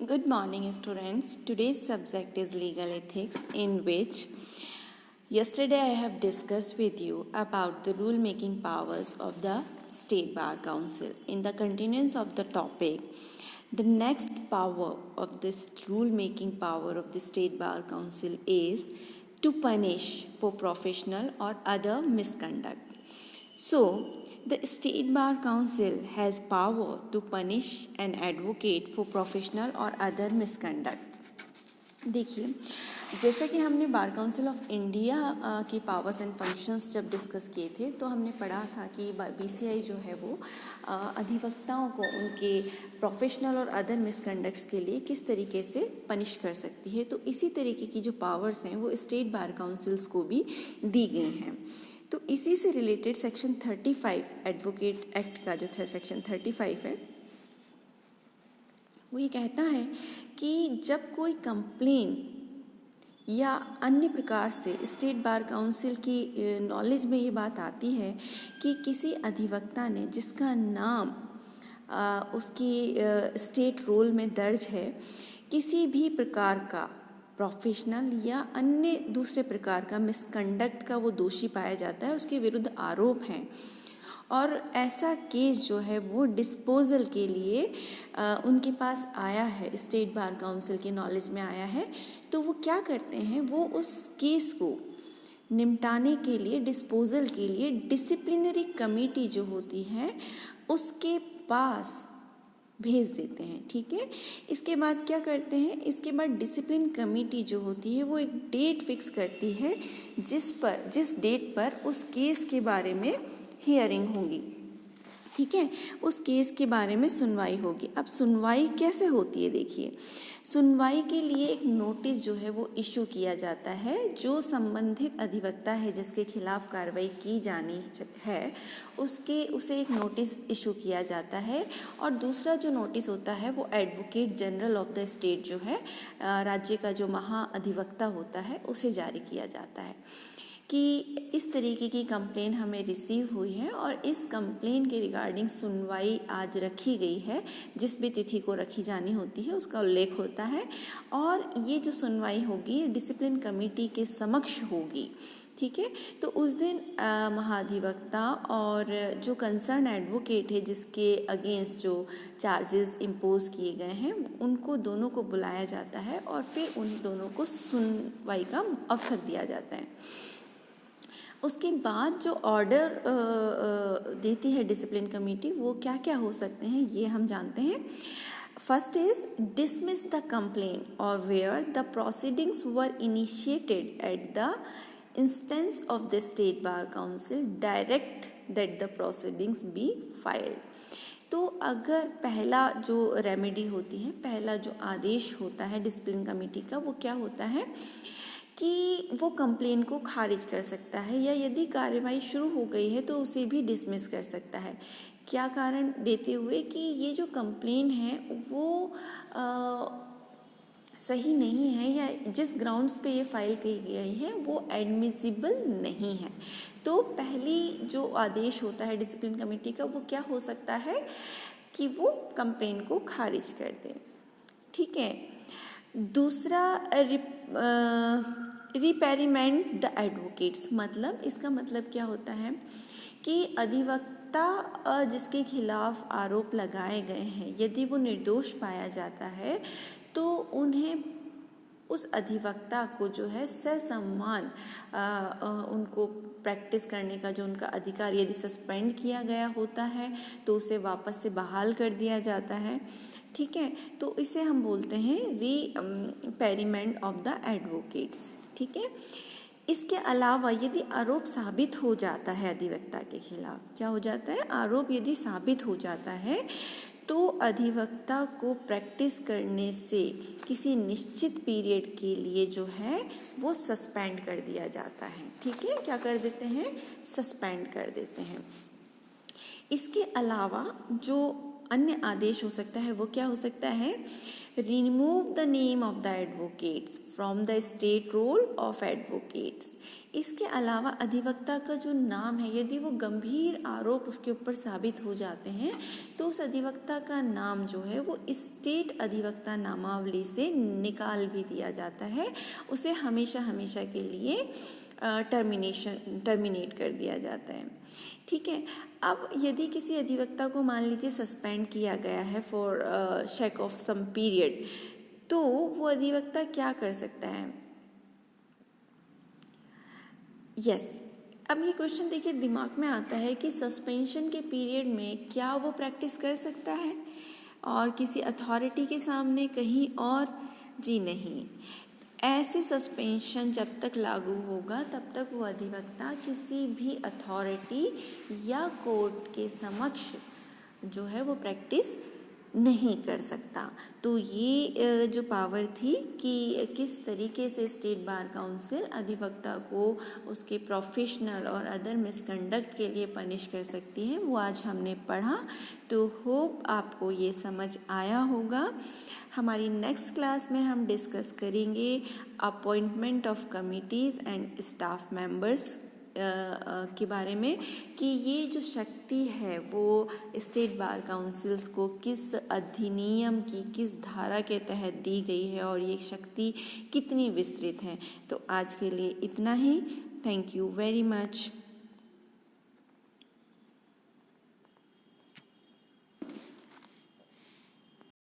Good morning, students. Today's subject is legal ethics, in which yesterday I have discussed with you about the rule-making powers of the State Bar Council. In the continuance of the topic, the next power of this rule-making power of the State Bar Council is to punish for professional or other misconduct. So, the State Bar Council has power to punish an advocate for professional or other misconduct. देखिए, जैसा कि हमने bar council of India की powers and functions जब discuss किए थे तो हमने पढ़ा था कि BCI जो है वो अधिवक्ताओं को उनके प्रोफेशनल और अदर मिसकंडक्ट्स के लिए किस तरीके से पनिश कर सकती है। तो इसी तरीके की जो पावर्स हैं वो स्टेट बार काउंसिल्स को भी दी गई हैं। तो इसी से रिलेटेड सेक्शन 35 एडवोकेट एक्ट का जो था सेक्शन 35 है, वो ये कहता है कि जब कोई कंप्लेन या अन्य प्रकार से स्टेट बार काउंसिल की नॉलेज में ये बात आती है कि किसी अधिवक्ता ने जिसका नाम उसकी स्टेट रोल में दर्ज है, किसी भी प्रकार का प्रोफेशनल या अन्य दूसरे प्रकार का मिसकंडक्ट का वो दोषी पाया जाता है, उसके विरुद्ध आरोप हैं और ऐसा केस जो है वो डिस्पोजल के लिए उनके पास आया है, स्टेट बार काउंसिल की नॉलेज में आया है, तो वो क्या करते हैं, वो उस केस को निपटाने के लिए, डिस्पोजल के लिए डिसिप्लिनरी कमेटी जो होती है उसके पास भेज देते हैं। ठीक है, इसके बाद क्या करते हैं, इसके बाद डिसिप्लिन कमेटी जो होती है वो एक डेट फिक्स करती है जिस डेट पर उस केस के बारे में हियरिंग होगी। ठीक है, उस केस के बारे में सुनवाई होगी। अब सुनवाई कैसे होती है, देखिए, सुनवाई के लिए एक नोटिस जो है वो इशू किया जाता है। जो संबंधित अधिवक्ता है जिसके खिलाफ कार्रवाई की जानी है उसे एक नोटिस इशू किया जाता है और दूसरा जो नोटिस होता है वो advocate general of the state जो है, राज्य का जो महाअधिवक्ता होता है, उसे जारी किया जाता है कि इस तरीके की कंप्लेन हमें रिसीव हुई है और इस कंप्लेन के रिगार्डिंग सुनवाई आज रखी गई है। जिस भी तिथि को रखी जानी होती है उसका उल्लेख होता है और ये जो सुनवाई होगी डिसिप्लिन कमेटी के समक्ष होगी। ठीक है, तो उस दिन महाधिवक्ता और जो कंसर्न एडवोकेट है जिसके अगेंस्ट जो चार्जेस इम्पोज किए गए हैं उनको दोनों को बुलाया जाता है और फिर उन दोनों को सुनवाई का अवसर दिया जाता है। उसके बाद जो ऑर्डर देती है डिसिप्लिन कमेटी वो क्या क्या हो सकते हैं ये हम जानते हैं। First is dismiss the complain or where the proceedings were initiated at the instance of the state bar council direct that the proceedings be filed. तो अगर पहला जो रेमेडी होती है, पहला जो आदेश होता है डिसिप्लिन कमेटी का, वो क्या होता है कि वो कंप्लेन को खारिज कर सकता है या यदि कार्रवाई शुरू हो गई है तो उसे भी डिसमिस कर सकता है। क्या कारण देते हुए कि ये जो कंप्लेन है वो सही नहीं है या जिस ग्राउंड्स पे ये फाइल की गई है वो एडमिसिबल नहीं है। तो पहली जो आदेश होता है डिसिप्लिन कमेटी का वो क्या हो सकता है कि वो कंप्लेन को खारिज कर दे। ठीक है, दूसरा रिपेरिमेंट द एडवोकेट्स, मतलब इसका मतलब क्या होता है कि अधिवक्ता जिसके खिलाफ आरोप लगाए गए हैं यदि वो निर्दोष पाया जाता है तो उन्हें उस अधिवक्ता को जो है ससम्मान उनको प्रैक्टिस करने का जो उनका अधिकार, यदि सस्पेंड किया गया होता है तो उसे वापस से बहाल कर दिया जाता है। ठीक है, तो इसे हम बोलते हैं रिपेरिमेंट ऑफ द एडवोकेट्स। ठीक है, इसके अलावा यदि आरोप साबित हो जाता है अधिवक्ता के खिलाफ, क्या हो जाता है, आरोप यदि साबित हो जाता है तो अधिवक्ता को प्रैक्टिस करने से किसी निश्चित पीरियड के लिए जो है वो सस्पेंड कर दिया जाता है। ठीक है, क्या कर देते हैं, सस्पेंड कर देते हैं। इसके अलावा जो अन्य आदेश हो सकता है वो क्या हो सकता है, remove the name of the advocates from the state roll of advocates. इसके अलावा अधिवक्ता का जो नाम है, यदि वो गंभीर आरोप उसके ऊपर साबित हो जाते हैं तो उस अधिवक्ता का नाम जो है वो स्टेट अधिवक्ता नामावली से निकाल भी दिया जाता है, उसे हमेशा हमेशा के लिए टर्मिनेट कर दिया जाता है। ठीक है। अब यदि किसी अधिवक्ता को मान लीजिए सस्पेंड किया गया है for sake of some period, तो वो अधिवक्ता क्या कर सकता है? यस, अब ये क्वेश्चन देखिए दिमाग में आता है कि सस्पेंशन के पीरियड में क्या वो प्रैक्टिस कर सकता है और किसी अथॉरिटी के सामने कहीं और? जी नहीं। ऐसे सस्पेंशन जब तक लागू होगा तब तक वो अधिवक्ता किसी भी अथॉरिटी या कोर्ट के समक्ष जो है वो प्रैक्टिस नहीं कर सकता। तो ये जो पावर थी कि किस तरीके से स्टेट बार काउंसिल अधिवक्ता को उसके प्रोफेशनल और अदर मिसकंडक्ट के लिए पनिश कर सकती है, वो आज हमने पढ़ा। तो होप आपको ये समझ आया होगा। हमारी नेक्स्ट क्लास में हम डिस्कस करेंगे appointment of committees and staff members के बारे में, कि ये जो शक्ति है वो स्टेट बार काउंसिल्स को किस अधिनियम की किस धारा के तहत दी गई है और ये शक्ति कितनी विस्तृत है। तो आज के लिए इतना ही। Thank you very much.